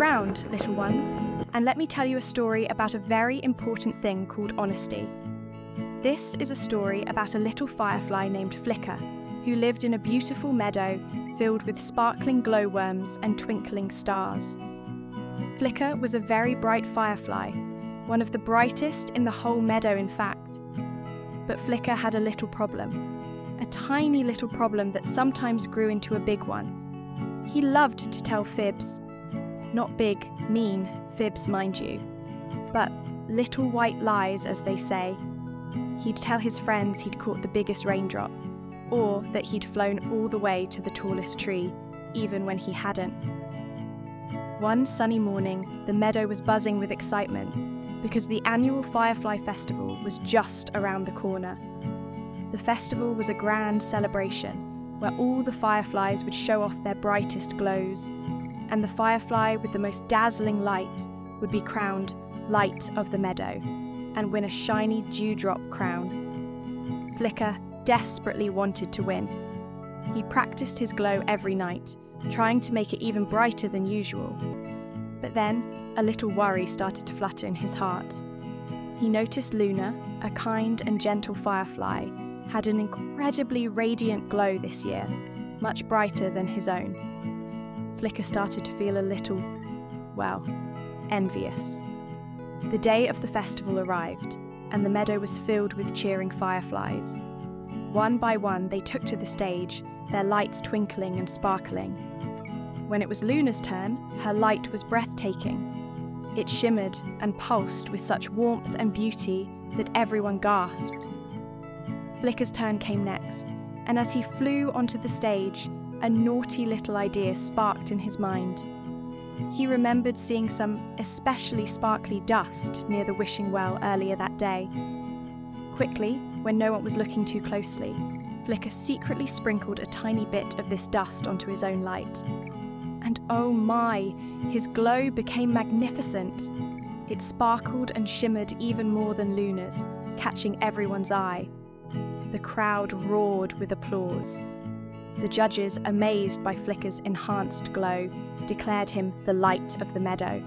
round, little ones, and let me tell you a story about a very important thing called honesty. This is a story about a little firefly named Flicker, who lived in a beautiful meadow filled with sparkling glowworms and twinkling stars. Flicker was a very bright firefly, one of the brightest in the whole meadow, in fact. But Flicker had a little problem, a tiny little problem that sometimes grew into a big one. He loved to tell fibs. Not big, mean fibs, mind you, but little white lies, as they say. He'd tell his friends he'd caught the biggest raindrop, or that he'd flown all the way to the tallest tree, even when he hadn't. One sunny morning, the meadow was buzzing with excitement because the annual Firefly Festival was just around the corner. The festival was a grand celebration where all the fireflies would show off their brightest glows, and the firefly with the most dazzling light would be crowned Light of the Meadow and win a shiny dewdrop crown. Flicker desperately wanted to win. He practiced his glow every night, trying to make it even brighter than usual. But then, a little worry started to flutter in his heart. He noticed Luna, a kind and gentle firefly, had an incredibly radiant glow this year, much brighter than his own. Flicker started to feel a little, well, envious. The day of the festival arrived, and the meadow was filled with cheering fireflies. One by one, they took to the stage, their lights twinkling and sparkling. When it was Luna's turn, her light was breathtaking. It shimmered and pulsed with such warmth and beauty that everyone gasped. Flicker's turn came next, and as he flew onto the stage, a naughty little idea sparked in his mind. He remembered seeing some especially sparkly dust near the wishing well earlier that day. Quickly, when no one was looking too closely, Flicker secretly sprinkled a tiny bit of this dust onto his own light. And oh my, his glow became magnificent. It sparkled and shimmered even more than Luna's, catching everyone's eye. The crowd roared with applause. The judges, amazed by Flicker's enhanced glow, declared him the light of the meadow.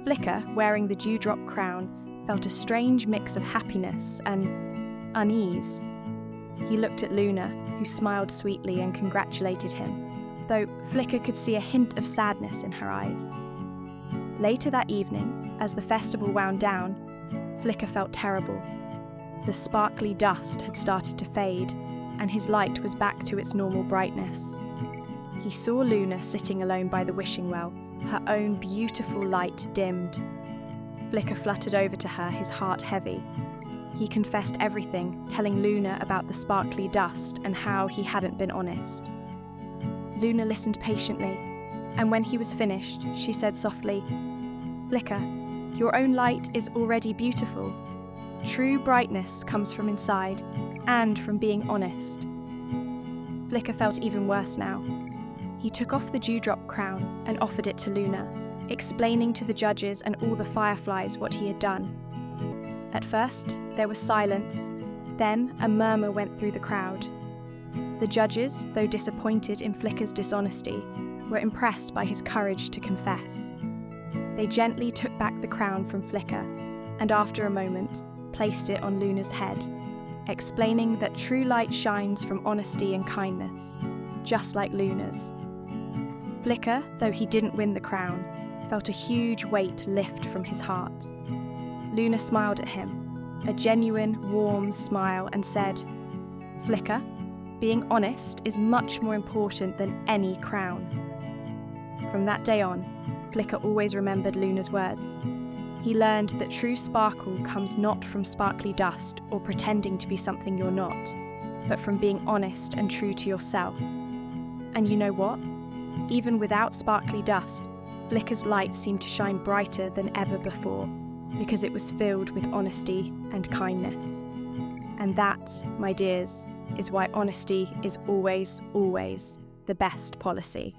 Flicker, wearing the dewdrop crown, felt a strange mix of happiness and unease. He looked at Luna, who smiled sweetly and congratulated him, though Flicker could see a hint of sadness in her eyes. Later that evening, as the festival wound down, Flicker felt terrible. The sparkly dust had started to fade, and his light was back to its normal brightness. He saw Luna sitting alone by the wishing well, her own beautiful light dimmed. Flicker fluttered over to her, his heart heavy. He confessed everything, telling Luna about the sparkly dust and how he hadn't been honest. Luna listened patiently, and when he was finished, she said softly, "Flicker, your own light is already beautiful. True brightness comes from inside, and from being honest." Flicker felt even worse now. He took off the dewdrop crown and offered it to Luna, explaining to the judges and all the fireflies what he had done. At first, there was silence, then a murmur went through the crowd. The judges, though disappointed in Flicker's dishonesty, were impressed by his courage to confess. They gently took back the crown from Flicker, and after a moment, placed it on Luna's head, explaining that true light shines from honesty and kindness, just like Luna's. Flicker, though he didn't win the crown, felt a huge weight lift from his heart. Luna smiled at him, a genuine, warm smile, and said, "Flicker, being honest is much more important than any crown." From that day on, Flicker always remembered Luna's words. He learned that true sparkle comes not from sparkly dust or pretending to be something you're not, but from being honest and true to yourself. And you know what? Even without sparkly dust, Flicker's light seemed to shine brighter than ever before, because it was filled with honesty and kindness. And that, my dears, is why honesty is always, always the best policy.